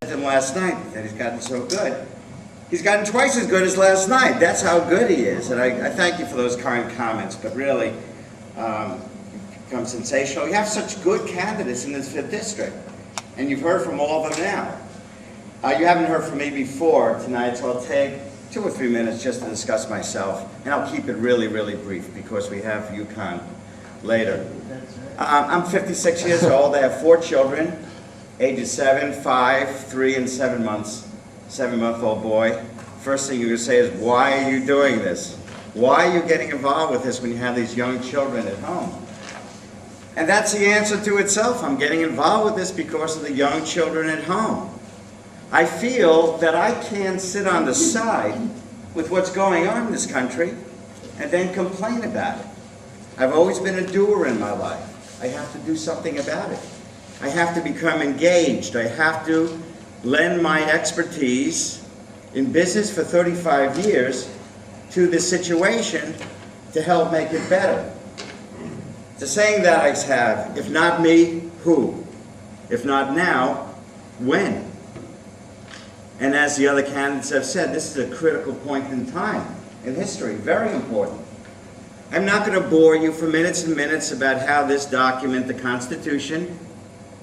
Than last night that he's gotten so good. He's gotten twice as good as last night. That's how good he is. And I thank you for those kind comments, but really, become sensational. You have such good candidates in this 5th district, and you've heard from all of them now. You haven't heard from me before tonight, so I'll take 2 or 3 minutes just to discuss myself, and I'll keep it really, really brief because we have UConn later. I'm 56 years old. I have 4 children. Ages 7, 5, 3, and 7 months. 7-month-old boy. First thing you're going to say is, why are you doing this? Why are you getting involved with this when you have these young children at home? And that's the answer to itself. I'm getting involved with this because of the young children at home. I feel that I can't sit on the side with what's going on in this country and then complain about it. I've always been a doer in my life. I have to do something about it. I have to become engaged. I have to lend my expertise in business for 35 years to the situation to help make it better. The saying that I have, if not me, who? If not now, when? And as the other candidates have said, this is a critical point in time, in history, very important. I'm not going to bore you for minutes and minutes about how this document, the Constitution,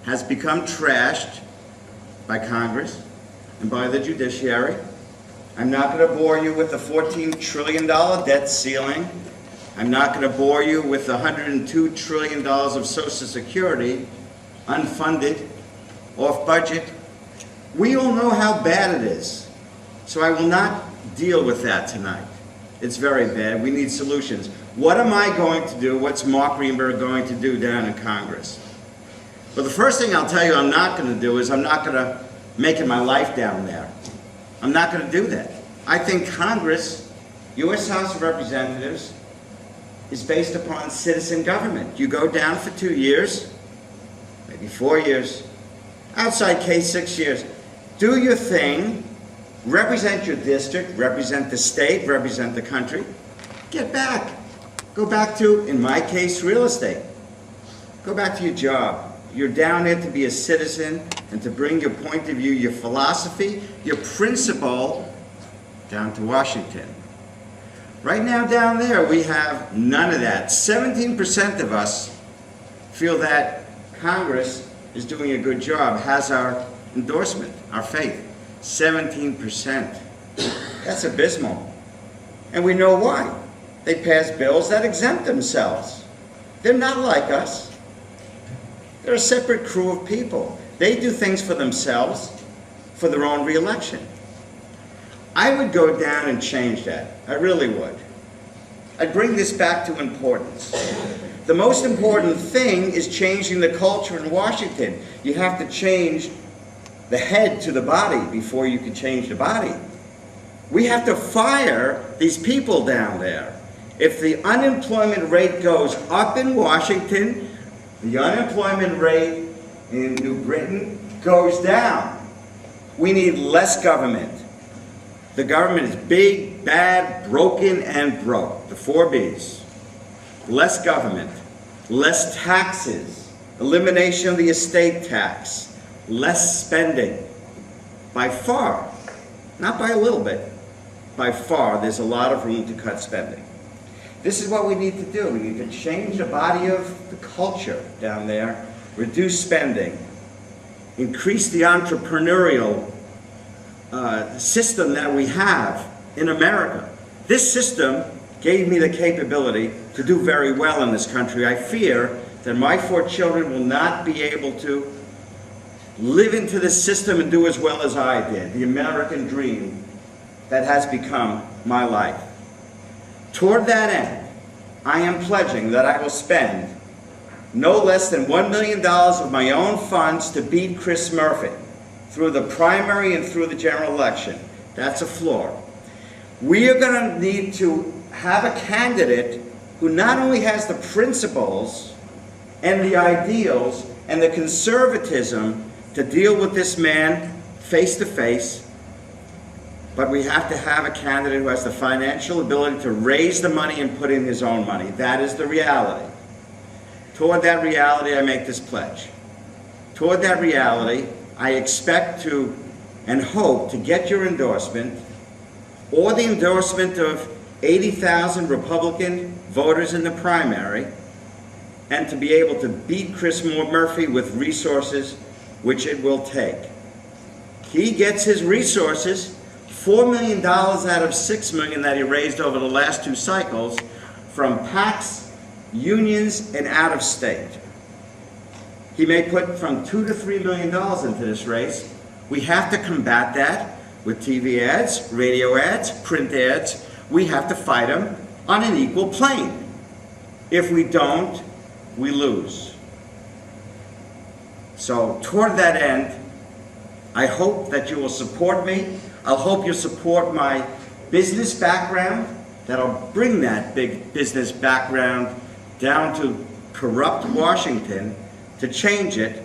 has become trashed by Congress and by the judiciary. I'm not going to bore you with the $14 trillion debt ceiling. I'm not going to bore you with the $102 trillion of Social Security, unfunded, off budget. We all know how bad it is, so I will not deal with that tonight. It's very bad. We need solutions. What am I going to do? What's Mark Greenberg going to do down in Congress? Well, the first thing I'll tell you I'm not going to do is I'm not going to make it my life down there. I'm not going to do that. I think Congress, U.S. House of Representatives, is based upon citizen government. You go down for 2 years, maybe 4 years, outside case 6 years. Do your thing, represent your district, represent the state, represent the country. Get back. Go back to, in my case, real estate. Go back to your job. You're down there to be a citizen and to bring your point of view, your philosophy, your principle down to Washington. Right now down there, we have none of that. 17% of us feel that Congress is doing a good job, has our endorsement, our faith. 17%. That's abysmal. And we know why. They pass bills that exempt themselves. They're not like us. They're a separate crew of people. They do things for themselves, for their own re-election. I would go down and change that. I really would. I'd bring this back to importance. The most important thing is changing the culture in Washington. You have to change the head to the body before you can change the body. We have to fire these people down there. If the unemployment rate goes up in Washington, the unemployment rate in New Britain goes down. We need less government. The government is big, bad, broken, and broke. The 4 Bs. Less government, less taxes, elimination of the estate tax, less spending. By far, not by a little bit, by far, there's a lot of room to cut spending. This is what we need to do. We need to change the body of the culture down there, reduce spending, increase the entrepreneurial system that we have in America. This system gave me the capability to do very well in this country. I fear that my 4 children will not be able to live into this system and do as well as I did, the American dream that has become my life. Toward that end, I am pledging that I will spend no less than $1 million of my own funds to beat Chris Murphy through the primary and through the general election. That's a floor. We are going to need to have a candidate who not only has the principles and the ideals and the conservatism to deal with this man face to face, but we have to have a candidate who has the financial ability to raise the money and put in his own money. That is the reality. Toward that reality, I make this pledge. Toward that reality, I expect to and hope to get your endorsement or the endorsement of 80,000 Republican voters in the primary, and to be able to beat Chris Murphy with resources, which it will take. He gets his resources, $4 million out of $6 million that he raised over the last 2 cycles, from PACs, unions, and out of state. He may put from $2 to $3 million into this race. We have to combat that with TV ads, radio ads, print ads. We have to fight him on an equal plane. If we don't, we lose. So toward that end, I hope that you will support me. I hope you'll support my business background, that I'll bring that big business background down to corrupt Washington to change it,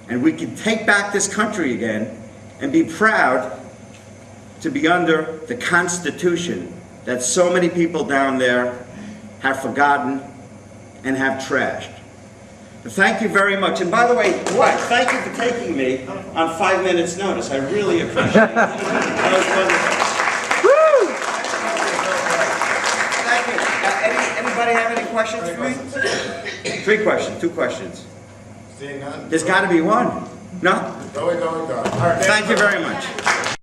and we can take back this country again and be proud to be under the Constitution that so many people down there have forgotten and have trashed. Thank you very much. And by the way, thank you for taking me on 5 minutes notice. I really appreciate it. That was wonderful. Woo! Thank you. Anybody have any questions for me? 3 questions, 2 questions. Seeing none? There's got to be one. No? Going. All right. Thank you very much.